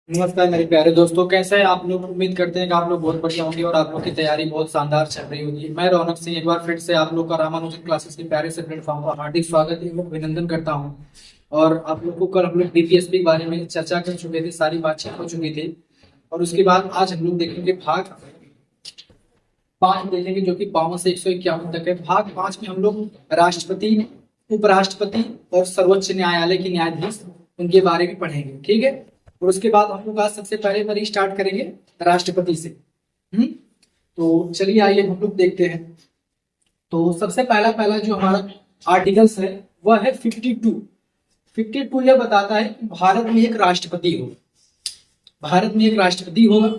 नमस्कार मेरे प्यारे दोस्तों, कैसे हैं आप लोग। उम्मीद करते हैं कि आप लोग बहुत बढ़िया होंगे और आप लोग की तैयारी बहुत शानदार चल रही होगी। मैं रौनक सिंह एक बार फिर से आप लोग का रामानुजन क्लासेस के प्यारे से प्लेटफॉर्म पर हार्दिक स्वागत एवं अभिनंदन करता हूं। और आप लोग को कल हम लोग डीपीएसपी के बारे में चर्चा कर चुके थे, सारी बातचीत हो चुकी थी। और उसके बाद आज हम लोग देखेंगे भाग 5 देखेंगे, जो कि 52 से 151 तक है। भाग 5 में हम लोग राष्ट्रपति, उपराष्ट्रपति और सर्वोच्च न्यायालय के न्यायाधीश उनके बारे में पढ़ेंगे, ठीक है। और उसके बाद हम लोग आज सबसे पहले पर स्टार्ट करेंगे राष्ट्रपति से। तो चलिए आइए हम लोग देखते हैं। तो सबसे पहला पहला जो हमारा आर्टिकल्स है वह है 52। 52 यह बताता है कि भारत में एक राष्ट्रपति होगा। भारत में एक राष्ट्रपति होगा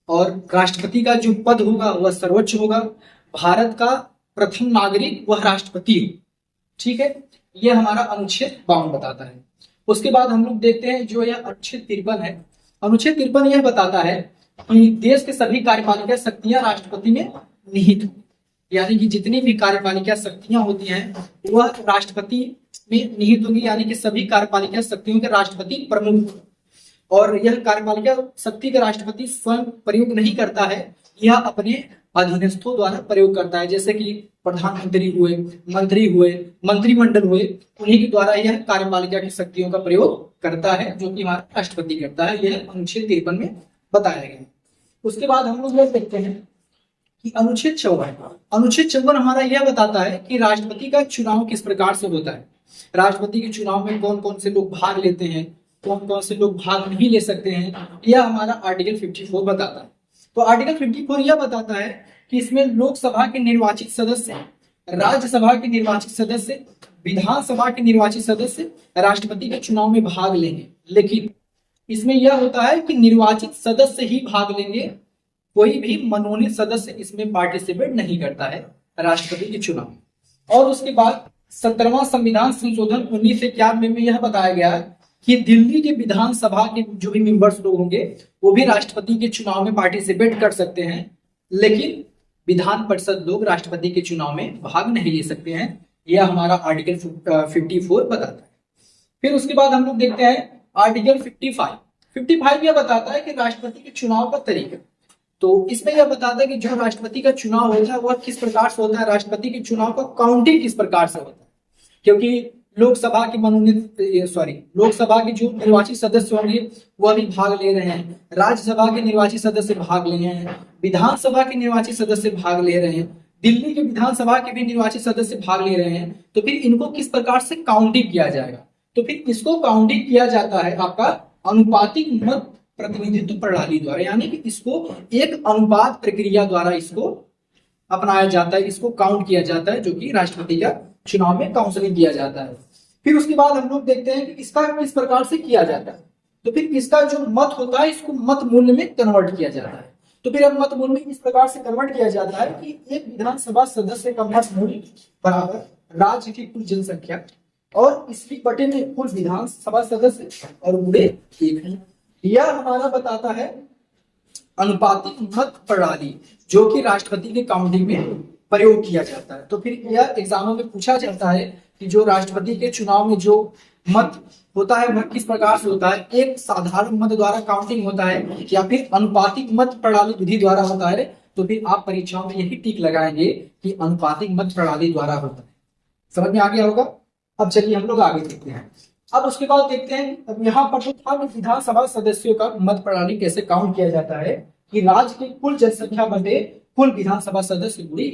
और राष्ट्रपति का जो पद होगा वह सर्वोच्च होगा। भारत का प्रथम नागरिक वह राष्ट्रपति हो, ठीक है। यह हमारा अनुच्छेद 52 बताता है। उसके बाद हम लोग देखते हैं जो यह अनुच्छेद 53 है। अनुच्छेद 53 यह बताता है कि देश के सभी कार्यपालिका शक्तियां राष्ट्रपति में निहित हो, यानी कि जितनी भी कार्यपालिका शक्तियां होती हैं वह राष्ट्रपति में निहित होगी, यानी कि सभी कार्यपालिका शक्तियों के राष्ट्रपति प्रमुख। और यह कार्यपालिका शक्ति का राष्ट्रपति स्वयं प्रयोग नहीं करता है, यह अपने अधीनस्थों द्वारा प्रयोग करता है। जैसे कि प्रधानमंत्री हुए, मंत्री हुए, मंत्रिमंडल हुए, उन्हीं के द्वारा यह कार्यपालिका की शक्तियों का प्रयोग करता है, जो कि हमारा राष्ट्रपति करता है। यह अनुच्छेद 53 में बताया गया है। उसके बाद हम लोग देखते हैं कि अनुच्छेद 54। अनुच्छेद 54 हमारा यह बताता है कि राष्ट्रपति का चुनाव किस प्रकार से होता है। राष्ट्रपति के चुनाव में कौन कौन से लोग भाग लेते हैं, कौन कौन से लोग भाग नहीं ले सकते हैं, यह हमारा आर्टिकल 54 बताता है। तो आर्टिकल 54 यह बताता है कि इसमें लोकसभा के निर्वाचित सदस्य, राज्यसभा के निर्वाचित सदस्य, विधानसभा के निर्वाचित सदस्य राष्ट्रपति के चुनाव में भाग लेंगे। लेकिन इसमें यह होता है कि निर्वाचित सदस्य ही भाग लेंगे, कोई भी मनोनीत सदस्य इसमें पार्टिसिपेट नहीं करता है राष्ट्रपति के चुनाव में। और उसके बाद 17वां संविधान संशोधन 1991 में यह बताया गया है कि दिल्ली के विधानसभा के जो भी मेंबर्स लोग होंगे वो भी राष्ट्रपति के चुनाव में पार्टिसिपेट कर सकते हैं, लेकिन विधान परिषद लोग राष्ट्रपति के चुनाव में भाग नहीं ले सकते हैं। यह हमारा आर्टिकल 54 बताता है। फिर उसके बाद हम लोग देखते हैं आर्टिकल 55। 55 यह बताता है कि राष्ट्रपति के चुनाव का तरीका। तो इसमें यह बताता है कि जो राष्ट्रपति का चुनाव होता है वह किस प्रकार से होता है, राष्ट्रपति के चुनाव का काउंटिंग किस प्रकार से होता है। क्योंकि लोकसभा के लोकसभा के जो निर्वाचित सदस्य होंगे वह भी भाग ले रहे हैं, राज्यसभा के निर्वाचित सदस्य भाग ले रहे हैं, विधानसभा के निर्वाचित सदस्य भाग ले रहे हैं, दिल्ली के विधानसभा के भी निर्वाचित सदस्य भाग ले रहे हैं। तो फिर इनको किस प्रकार से काउंटिंग किया जाएगा, तो फिर इसको काउंटिंग किया जाता है आपका अनुपातिक मत प्रतिनिधित्व प्रणाली द्वारा, यानी कि इसको एक अनुपात प्रक्रिया द्वारा इसको अपनाया जाता है, इसको काउंट किया जाता है, जो कि राष्ट्रपति का चुनाव में काउंसलिंग किया जाता है। फिर उसके बाद हम लोग देखते हैं कि इसका किस प्रकार से किया जाता है। तो फिर इसका जो मत होता है इसको मत मूल्य में कन्वर्ट किया जाता है। तो फिर अब मत मूल्य में इस प्रकार से कन्वर्ट किया जाता है कि एक विधानसभा सदस्य का मत मूल्य बराबर राज्य की कुल जनसंख्या और इसकी बटे में कुल विधानसभा सदस्य और गुणे 1 है। यह हमारा बताता है अनुपातिक मत प्रणाली, जो कि राष्ट्रपति के काउंटिंग में प्रयोग किया जाता है। तो फिर यह एग्जामों में पूछा जाता है कि जो राष्ट्रपति के चुनाव में जो मत होता है वह किस प्रकार से होता है, एक साधारण मत द्वारा काउंटिंग होता है या फिर अनुपातिक मत प्रणाली विधि द्वारा होता है। तो फिर आप परीक्षाओं में यही टिक लगाएंगे कि अनुपातिक मत प्रणाली द्वारा होता है। समझ में आ गया होगा। अब चलिए हम लोग आगे देखते हैं। अब उसके बाद देखते हैं, अब यहाँ पर जो था विधानसभा सदस्यों का मत प्रणाली कैसे काउंट किया जाता है कि राज्य की कुल जनसंख्या बटे कुल विधानसभा सदस्य गुणे।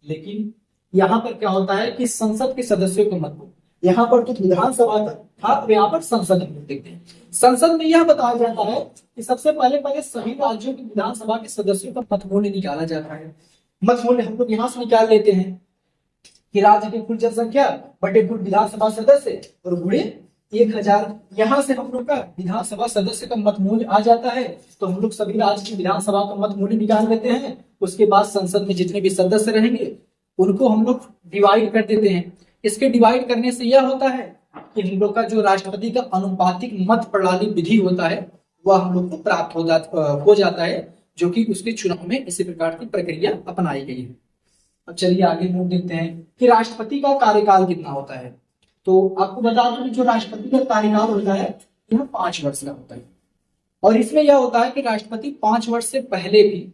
लेकिन यहाँ पर क्या होता है कि संसद के सदस्यों को मत, यहाँ पर तो विधानसभा था और यहाँ पर संसद में देखते हैं। संसद में यह बताया जाता है कि सबसे पहले सभी राज्यों की विधानसभा के सदस्यों का मत मूल्य निकाला जाता है। मत मूल्य हम लोग यहाँ से निकाल लेते हैं कि राज्य की कुल जनसंख्या बटे कुल विधानसभा सदस्य और गुणे 1000। यहाँ से हम लोग का विधानसभा सदस्य का मत मूल्य आ जाता है। तो हम लोग सभी राज्य की विधानसभा का मत मूल्य निकाल लेते हैं। उसके बाद संसद में जितने भी सदस्य रहेंगे उनको हम लोग डिवाइड कर देते हैं। इसके डिवाइड करने से यह होता है कि हम लोग का जो राष्ट्रपति का अनुपातिक मत प्रणाली विधि होता है वह हम लोग को प्राप्त हो जाता है, जो कि उसके चुनाव में इसी प्रकार की प्रक्रिया अपनाई गई है। अब चलिए आगे नोट देखते हैं कि राष्ट्रपति का कार्यकाल कितना होता है। तो आपको बता दूं कि जो राष्ट्रपति का कार्यकाल होता है यह 5 वर्ष का होता है। और इसमें यह होता है कि राष्ट्रपति 5 वर्ष से पहले भी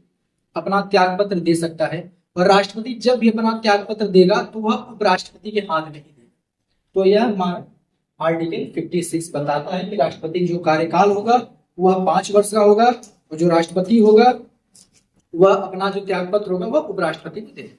अपना त्याग पत्र दे सकता है, और राष्ट्रपति जब भी अपना त्याग पत्र देगा तो वह उपराष्ट्रपति के हाथ में ही देगा। तो यह आर्टिकल 56 बताता है कि राष्ट्रपति जो कार्यकाल होगा वह 5 वर्ष का होगा, और जो राष्ट्रपति होगा वह अपना जो त्याग पत्र होगा वह उपराष्ट्रपति को देगा।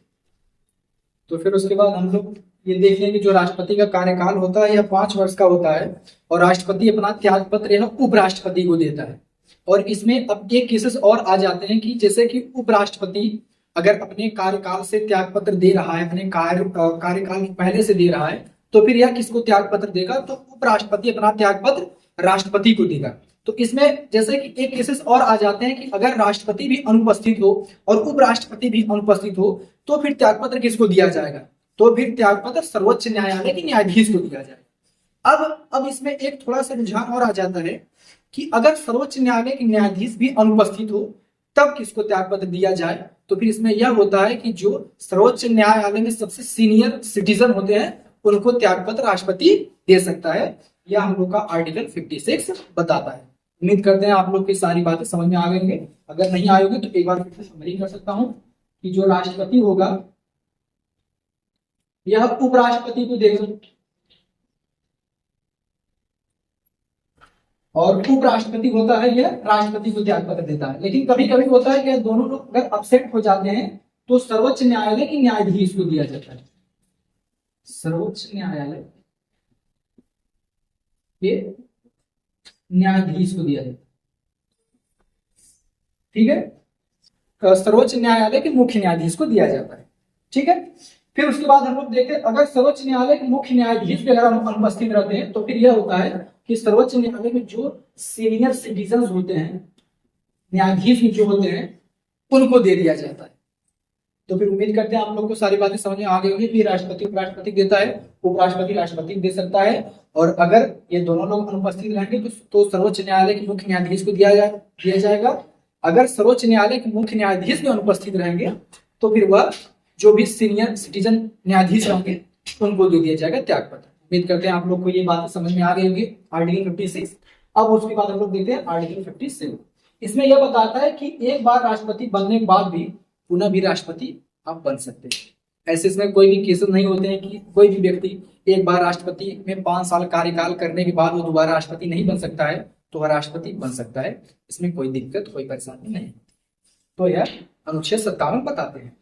तो फिर उसके बाद हम लोग ये देख लेंगे जो राष्ट्रपति का कार्यकाल होता है यह 5 वर्ष का होता है, और राष्ट्रपति अपना त्याग पत्र यह उपराष्ट्रपति को देता है। और इसमें अब एक केसेस और आ जाते हैं कि जैसे कि उपराष्ट्रपति अगर अपने कार्यकाल से त्याग पत्र दे रहा है, अपने कार्यकाल पहले से दे रहा है, तो फिर यह किसको त्याग पत्र देगा, तो उपराष्ट्रपति अपना त्याग पत्र राष्ट्रपति को देगा। तो इसमें जैसे कि एक केसेस और आ जाते हैं कि अगर राष्ट्रपति भी अनुपस्थित हो और उपराष्ट्रपति भी अनुपस्थित हो तो फिर त्यागपत्र किसको दिया जाएगा, तो फिर त्यागपत्र सर्वोच्च न्यायालय के न्यायाधीश को दिया जाएगा। अब इसमें एक थोड़ा सा रुझान और आ जाता है कि अगर सर्वोच्च न्यायालय के न्यायाधीश भी अनुपस्थित हो तब किसको त्यागपत्र दिया जाए, तो फिर इसमें यह होता है कि जो सर्वोच्च न्यायालय में सबसे सीनियर सिटीजन होते हैं उनको त्यागपत्र राष्ट्रपति दे सकता है। यह हम लोग का आर्टिकल 56 बताता है। उम्मीद करते हैं आप लोग की सारी बातें समझ में आ गई होंगे। अगर नहीं आए होंगे तो एक बार फिर से समरी कर सकता हूं कि जो राष्ट्रपति होगा यह उपराष्ट्रपति को देगा, और उपराष्ट्रपति होता है यह राष्ट्रपति को त्याग पत्र देता है। लेकिन कभी कभी होता है कि दोनों लोग अगर अपसेट हो जाते हैं तो सर्वोच्च न्यायालय के न्यायाधीश को दिया जाता है, सर्वोच्च न्यायालय के न्यायाधीश को दिया जाता है। ठीक है, सर्वोच्च न्यायालय के मुख्य न्यायाधीश को दिया जाता है। ठीक है, फिर उसके बाद हम लोग देखते हैं अगर सर्वोच्च न्यायालय के मुख्य न्यायाधीश भी अगर अनुपस्थित रहते हैं तो फिर यह होता है कि सर्वोच्च न्यायालय में जो सीनियर सिटीजन होते हैं, न्यायाधीश जो होते हैं, उनको दे दिया जाता है। तो फिर उम्मीद करते हैं आप लोग को सारी बातें समझ में आ गई होगी। फिर राष्ट्रपति उपराष्ट्रपति देता है, उपराष्ट्रपति राष्ट्रपति दे सकता है, और अगर ये दोनों लोग अनुपस्थित रहेंगे तो सर्वोच्च न्यायालय के मुख्य न्यायाधीश को दिया जाएगा। अगर सर्वोच्च न्यायालय के मुख्य न्यायाधीश भी अनुपस्थित रहेंगे तो फिर वह जो भी सीनियर सिटीजन न्यायाधीश होंगे उनको दे दिया जाएगा त्याग पत्र। उम्मीद करते हैं आप लोग को ये बातें समझ में आ गई होगी आर्टिकल 56। अब उसके बाद हम लोग देखते हैं आर्टिकल 57। इसमें यह बताता है कि एक बार राष्ट्रपति बनने के बाद भी पुनः भी राष्ट्रपति आप बन सकते हैं। ऐसे इसमें कोई भी केसेस नहीं होते हैं कि कोई भी व्यक्ति एक बार राष्ट्रपति में 5 साल कार्यकाल करने के बाद वो दोबारा राष्ट्रपति नहीं बन सकता है, तो वह राष्ट्रपति बन सकता है। इसमें कोई दिक्कत कोई परेशानी नहीं। तो यह अनुच्छेद 57 बताते हैं।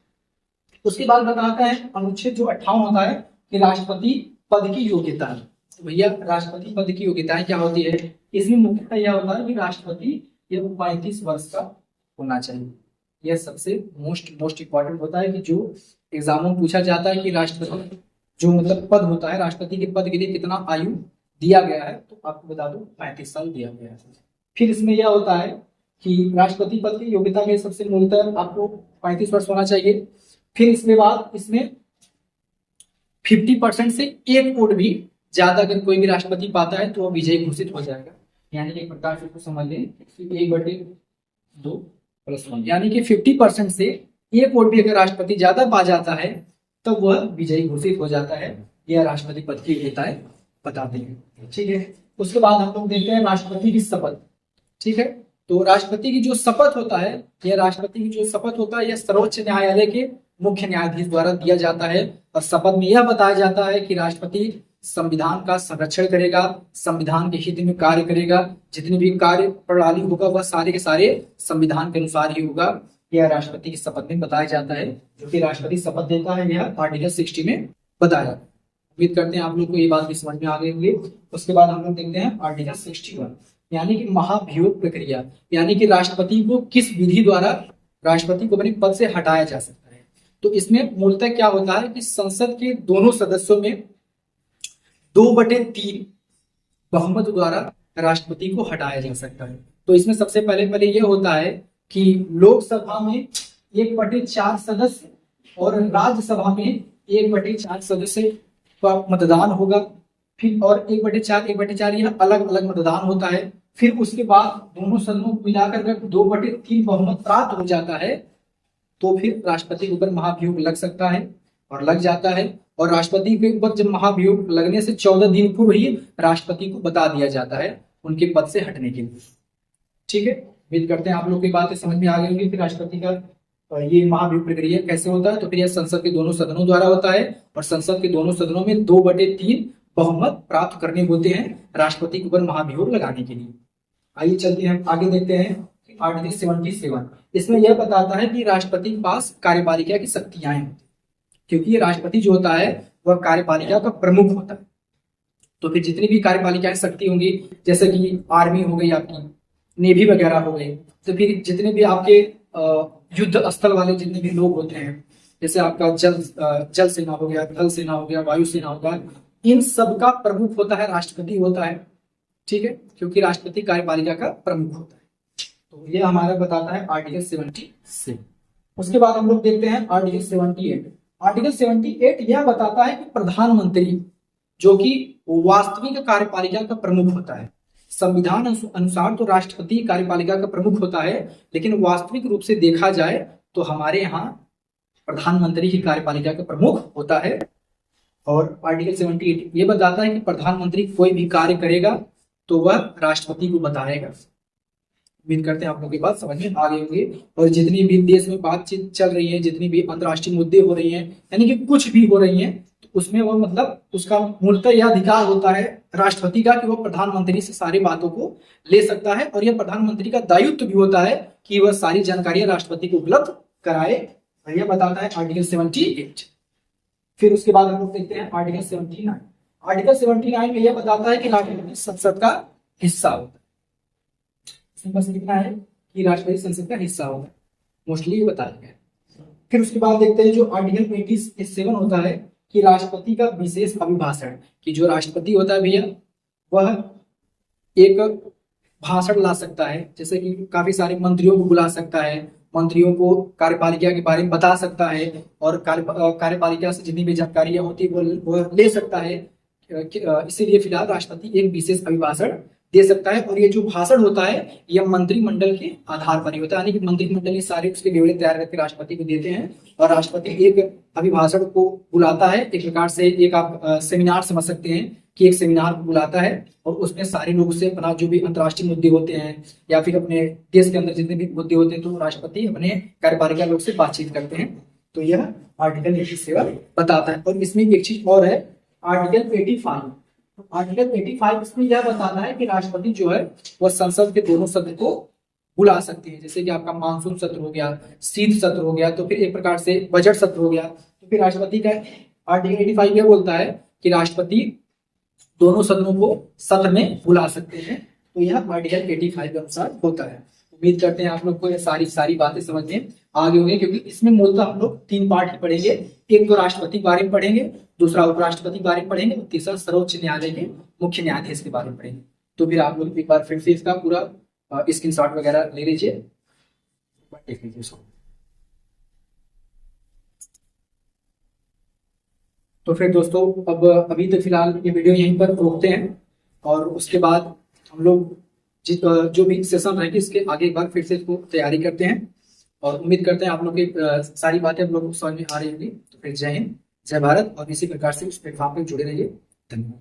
उसके बाद बताता है अनुच्छेद जो 58 होता है कि राष्ट्रपति पद की योग्यता। तो भैया राष्ट्रपति पद की योग्यताएं क्या होती है, इसमें मुख्यतः यह होता है कि राष्ट्रपति ये 35 वर्ष का होना चाहिए। यह सबसे मोस्ट इंपॉर्टेंट होता है कि जो एग्जामों में पूछा जाता है कि राष्ट्रपति जो मतलब पद होता है, राष्ट्रपति के पद के लिए कितना आयु दिया गया है, तो आपको बता दो 35 साल दिया गया है। फिर इसमें यह होता है कि राष्ट्रपति पद की योग्यता में सबसे मूलतः आपको 35 वर्ष होना चाहिए। फिर इसके बाद इसमें 50% से एक वोट भी ज्यादा अगर कोई भी राष्ट्रपति पाता है तो वह विजयी घोषित हो जाएगा। यानी कि एक प्रकार से इसको समझ लें 1/2 + 1, यानी कि 50% से एक वोट भी अगर राष्ट्रपति ज्यादा पा जाता है तब तो वह विजयी घोषित हो जाता है। यह राष्ट्रपति पद की योग्यताएं बताते हैं। ठीक है, उसके बाद हम लोग देखते हैं राष्ट्रपति की शपथ। ठीक है, तो राष्ट्रपति की जो शपथ होता है, यह राष्ट्रपति की जो शपथ होता है यह सर्वोच्च न्यायालय के मुख्य न्यायाधीश द्वारा दिया जाता है। और शपथ में यह बताया जाता है कि राष्ट्रपति संविधान का संरक्षण करेगा, संविधान के हित में कार्य करेगा, जितनी भी कार्य प्रणाली होगा वह सारे के सारे संविधान के अनुसार ही होगा। यह राष्ट्रपति की शपथ में बताया जाता है। जो कि राष्ट्रपति शपथ देता है यह आर्टिकल 60 में बताया। उम्मीद करते हैं आप लोग को ये बात भी समझ में आ गई होगी। उसके बाद हम लोग देखते हैं आर्टिकल 61, यानी कि महाभियोग प्रक्रिया, यानी कि राष्ट्रपति को किस विधि द्वारा राष्ट्रपति को अपने पद से हटाया जा सकता है। तो इसमें मूलतः क्या होता है कि संसद के दोनों सदस्यों में 2/3 बहुमत द्वारा राष्ट्रपति को हटाया जा सकता है। तो इसमें सबसे पहले यह होता है कि लोकसभा में 1/4 सदस्य और राज्यसभा में 1/4 सदस्य का मतदान होगा। फिर और 1/4 यह अलग अलग मतदान होता है। फिर उसके बाद दोनों सदनों को मिलाकर अगर 2/3 बहुमत प्राप्त हो जाता है तो फिर राष्ट्रपति के ऊपर महाभियोग लग सकता है और लग जाता है। और राष्ट्रपति के ऊपर जब महाभियोग लगने से 14 दिन पूर्व ही राष्ट्रपति को बता दिया जाता है उनके पद से हटने के लिए। ठीक है, उम्मीद करते हैं आप लोग की बातें समझ में आ गई होंगी। फिर राष्ट्रपति का ये महाभियोग प्रक्रिया कैसे होता है, तो फिर यह संसद के दोनों सदनों द्वारा होता है और संसद के दोनों सदनों में 2/3 बहुमत प्राप्त करने होते हैं राष्ट्रपति के ऊपर महाभियोग लगाने के लिए। आइए चलते हैं आगे, देखते हैं आर्टिकल 77। इसमें यह बताता है कि राष्ट्रपति के पास कार्यपालिका की शक्तियां हैं, क्योंकि ये राष्ट्रपति जो होता है वह कार्यपालिका का प्रमुख होता है। तो फिर जितनी भी कार्यपालिकाएं शक्ति होंगी, जैसे कि आर्मी हो गई, आपकी नेवी वगैरह हो गई, तो फिर जितने भी आपके युद्ध स्थल वाले जितने भी लोग होते हैं, जैसे आपका जल सेना हो गया, थल सेना हो गया, वायु सेना हो गया, इन सब का प्रमुख होता है राष्ट्रपति होता है। ठीक है, क्योंकि राष्ट्रपति कार्यपालिका का प्रमुख होता है। तो ये हमारा बताता है आर्टिकल 77। उसके बाद हम लोग देखते हैं आर्टिकल 78। आर्टिकल 78 यह बताता है कि प्रधानमंत्री जो कि वास्तविक कार्यपालिका का प्रमुख होता है। संविधान अनुसार तो राष्ट्रपति कार्यपालिका का प्रमुख होता है, लेकिन वास्तविक रूप से देखा जाए तो हमारे यहाँ प्रधानमंत्री ही कार्यपालिका का प्रमुख होता है। और आर्टिकल 78 ये बताता है कि प्रधानमंत्री कोई भी कार्य करेगा तो वह राष्ट्रपति को बताएगा। उम्मीद करते हैं आप लोगों की बात समझ में आ गई होगी। और जितनी भी देश में बातचीत चल रही है, जितनी भी अंतर्राष्ट्रीय मुद्दे हो रही हैं, यानी कि कुछ भी हो रही हैं, तो उसमें वो मतलब उसका मूलतः यह अधिकार होता है राष्ट्रपति का कि वो प्रधानमंत्री से सारी बातों को ले सकता है। और यह प्रधानमंत्री का दायित्व भी होता है कि वह सारी जानकारियां राष्ट्रपति को उपलब्ध कराए। और यह बताता है आर्टिकल 78। फिर उसके बाद हम लोग देखते हैं आर्टिकल 79। आर्टिकल 79 में यह बताता है कि राष्ट्रपति संसद का हिस्सा होता है। इसमें बस लिखना है कि राष्ट्रपति संसद का हिस्सा होगा, मोस्टली बताया गया। फिर उसके बाद देखते हैं जो आर्टिकल 87 होता है कि राष्ट्रपति का विशेष अभिभाषण, कि जो राष्ट्रपति होता है भैया वह एक भाषण ला सकता है, जैसे कि काफी सारे मंत्रियों को बुला सकता है, मंत्रियों को कार्यपालिका के बारे में बता सकता है और कार्यपालिका से जितनी भी जानकारियां होती है वो ले सकता है। इसीलिए फिलहाल राष्ट्रपति एक विशेष अभिभाषण दे सकता है। और ये जो भाषण होता है यह मंत्रिमंडल के आधार पर ही होता है, यानी कि मंत्रिमंडल ये सारे उसके ब्यौरे तैयार करके राष्ट्रपति को देते हैं और राष्ट्रपति एक अभिभाषण को बुलाता है। एक प्रकार से एक आप सेमिनार समझ सकते हैं कि एक सेमिनार को बुलाता है और उसमें सारे लोग से अपना जो भी अंतर्राष्ट्रीय मुद्दे होते हैं या फिर अपने देश के अंदर जितने भी मुद्दे होते हैं, तो राष्ट्रपति अपने कार्यपालिका लोग से बातचीत करते हैं। तो यह आर्टिकल 87 बताता है। और इसमें एक चीज और है, आर्टिकल 85। आर्टिकल 85 इसमें यह बताता है कि राष्ट्रपति जो है वह संसद के दोनों सदन को बुला सकती है। जैसे कि आपका मानसून सत्र हो गया, शीत सत्र हो गया, तो फिर एक प्रकार से बजट सत्र हो गया, तो फिर राष्ट्रपति का आर्टिकल 85 यह बोलता है कि राष्ट्रपति दोनों सदनों को सत्र में बुला सकते हैं। तो यह आर्टिकल 85 के अनुसार होता है। उम्मीद करते हैं आप लोग को ये सारी बातें समझ में आ गई होंगी, क्योंकि इसमें मूलतः हम लोग 3 पार्ट ही पढ़ेंगे। एक तो राष्ट्रपति के बारे में पढ़ेंगे, दूसरा उपराष्ट्रपति के बारे में पढ़ेंगे और तीसरा सर्वोच्च न्यायालय के मुख्य न्यायाधीश के बारे में पढ़ेंगे। तो फिर आप लोग एक बार फिर से इसका पूरा स्क्रीनशॉट वगैरह ले लीजिए, देख लीजिए इसको। तो फिर दोस्तों अब अभी तो फिलहाल ये वीडियो यहीं पर रोकते हैं और उसके बाद हम लोग जो भी सेशन रहेंगे इसके आगे एक बार फिर से इसको तैयारी करते हैं। और उम्मीद करते हैं आप लोग की सारी बातें आप लोग को समझ में आ रही होंगी। तो फिर जय हिंद, जय भारत, और इसी प्रकार से उस प्लेटफॉर्म पर जुड़े रहिए। धन्यवाद।